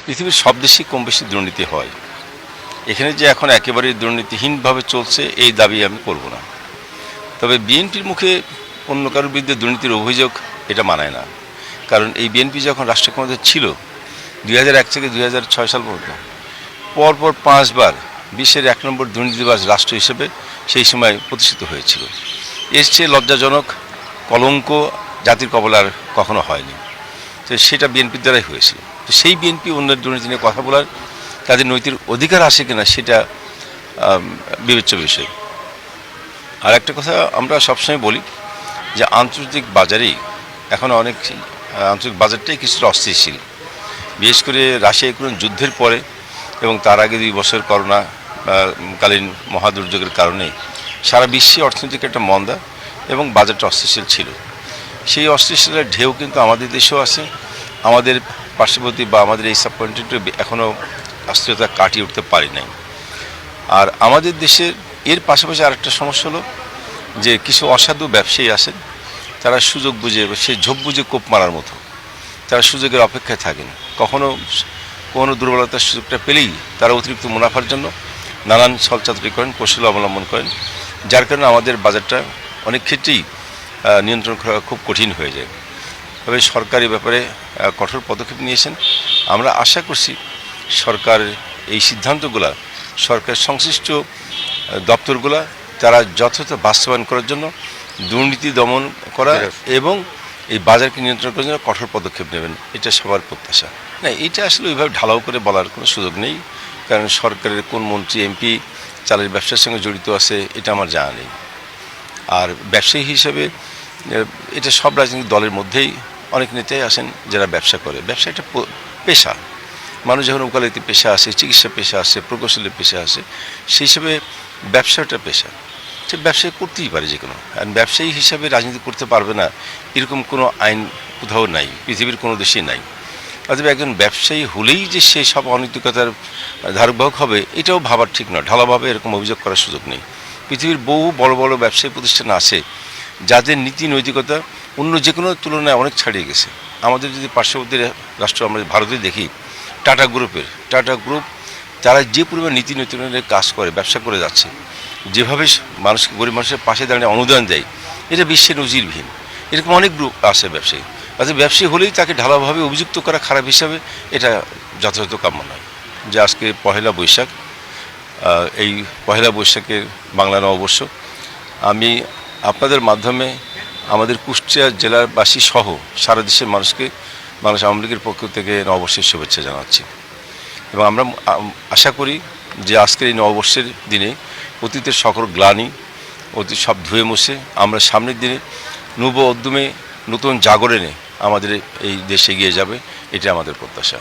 পৃথিবীর সব দেশেই কম বেশি দুর্নীতি হয়। এখানে যে এখন একেবারে দুর্নীতিহীনভাবে চলছে এই দাবি আমি করব না। তবে বিএনপির মুখে অন্য কারোর বিরুদ্ধে দুর্নীতির অভিযোগ এটা মানায় না। কারণ এই বিএনপি যখন রাষ্ট্র ক্ষমতায় ছিল 2001 থেকে 2006 সাল পর্যন্ত পরপর 5 বার বিশ্বের 1 নম্বর দুর্নীতিবাজ রাষ্ট্র হিসেবে সেই সময় প্রতিষ্ঠিত হয়েছিল। এর চেয়ে লজ্জাজনক কলঙ্ক জাতির কবলে আর কখনো হয়নি। তো সেটা বিএনপির দ্বারাই হয়েছিল। তো সেই বিএনপি অন্যের দুর্নীতি নিয়ে কথা বলার তাদের নৈতিক অধিকার আছে কিনা সেটা বিবেচ্য বিষয়। আর একটা কথা আমরা সবসময় বলি যে আন্তর্জাতিক বাজারেই এখন অনেক আন্তর্জাতিক বাজারটাই কিছুটা অস্থিতিশীল। বিশেষ করে রাশিয়া ইউক্রেন যুদ্ধের পরে এবং তার আগে 2 বছর করোনা কালীন মহাদুর্যোগের কারণে সারা বিশ্বে অর্থনৈতিক একটা মন্দা এবং বাজারটা অস্থিতিশীল ছিল। সেই অস্থিতিশীলের ঢেউ কিন্তু আমাদের দেশেও আছে। আমাদের পার্শ্ববর্তী বা আমাদের এই সাবকন্টিনেন্টে এখনও অস্থিরতা কাটিয়ে উঠতে পারি নাই। আর আমাদের দেশের এর পাশাপাশি আরেকটা সমস্যা হলো যে কিছু অসাধু ব্যবসায়ী আছেন, তারা সুযোগ বুঝে সেই ঝোপ বুঝে কোপ মারার মতো তারা সুযোগের অপেক্ষায় থাকেন। কোনো দুর্বলতার সুযোগটা পেলেই তারা অতিরিক্ত মুনাফার জন্য নানান ছলচাতুরি করেন, কৌশল অবলম্বন করেন, যার কারণে আমাদের বাজারটা অনেক ক্ষেত্রেই নিয়ন্ত্রণ করা খুব কঠিন হয়ে যায়। তবে সরকার এ ব্যাপারে কঠোর পদক্ষেপ নিয়েছেন। আমরা আশা করছি সরকার এই সিদ্ধান্তগুলো সরকার সংশ্লিষ্ট দপ্তরগুলো তারা যথাযথ বাস্তবায়ন করার জন্য দুর্নীতি দমন করা এবং এই বাজারকে নিয়ন্ত্রণ করার জন্য কঠোর পদক্ষেপ নেবেন, এটা সবার প্রত্যাশা। না, এটা আসলে ওইভাবে ঢালাও করে বলার কোনো সুযোগ নেই, কারণ সরকারের কোন মন্ত্রী এমপি চালের ব্যবসার সঙ্গে জড়িত আছে এটা আমার জানা নেই। আর ব্যবসায়ী হিসেবে এটা সব রাজনৈতিক দলের মধ্যেই অনেক নেতাই আছেন যারা ব্যবসা করে। ব্যবসা একটা পেশা। মানুষ যখন ওকালতি পেশা আছে, চিকিৎসা পেশা আছে, প্রকৌশলের পেশা আছে, সেই হিসেবে ব্যবসাটা পেশা। সে ব্যবসায় করতেই পারে যে কোনো। আর ব্যবসায়ী হিসাবে রাজনীতি করতে পারবে না এরকম কোনো আইন কোথাও নাই, পৃথিবীর কোনো দেশেই নাই। অথবা একজন ব্যবসায়ী হলেই যে সে সব অনৈতিকতার ধারকবাহক হবে এটাও ভাবার ঠিক নয়। ঢালাভাবে এরকম অভিযোগ করার সুযোগ নেই। পৃথিবীর বহু বড় বড় ব্যবসায়ী প্রতিষ্ঠান আছে যাদের নীতি নৈতিকতা অন্য যে কোনো তুলনায় অনেক ছাড়িয়ে গেছে। আমাদের যদি পার্শ্ববর্তী রাষ্ট্র আমরা ভারতে দেখি, টাটা গ্রুপ তারা যে পরিমাণ নীতি নৈতিকতার কাজ করে, ব্যবসা করে যাচ্ছে, যেভাবে মানুষকে গরিব মানুষের পাশে দাঁড়িয়ে অনুদান দেয়, এটা বিশ্বের নজিরবিহীন। এরকম অনেক গ্রুপ আছে ব্যবসায়ী। অর্থাৎ ব্যবসায়ী হলেই তাকে ঢালাভাবে অভিযুক্ত করা খারাপ হিসাবে এটা যথাযথ কাম্য নয়। যে আজকে পহেলা বৈশাখ, এই পহেলা বৈশাখের বাংলা নববর্ষ, আমি আপনাদের মাধ্যমে আমাদের কুষ্টিয়া জেলাবাসী সহ সারা দেশের মানুষকে বাংলাদেশ আওয়ামী লীগের পক্ষ থেকে নববর্ষের শুভেচ্ছা জানাচ্ছি। এবং আমরা আশা করি যে আজকের এই নববর্ষের দিনে অতীতের সকল গ্লানি অতীত সব ধুয়ে মুছে আমরা সামনের দিনে নব উদ্যমে নতুন জাগরণে আমাদের এই দেশ এগিয়ে যাবে, এটা আমাদের প্রত্যাশা।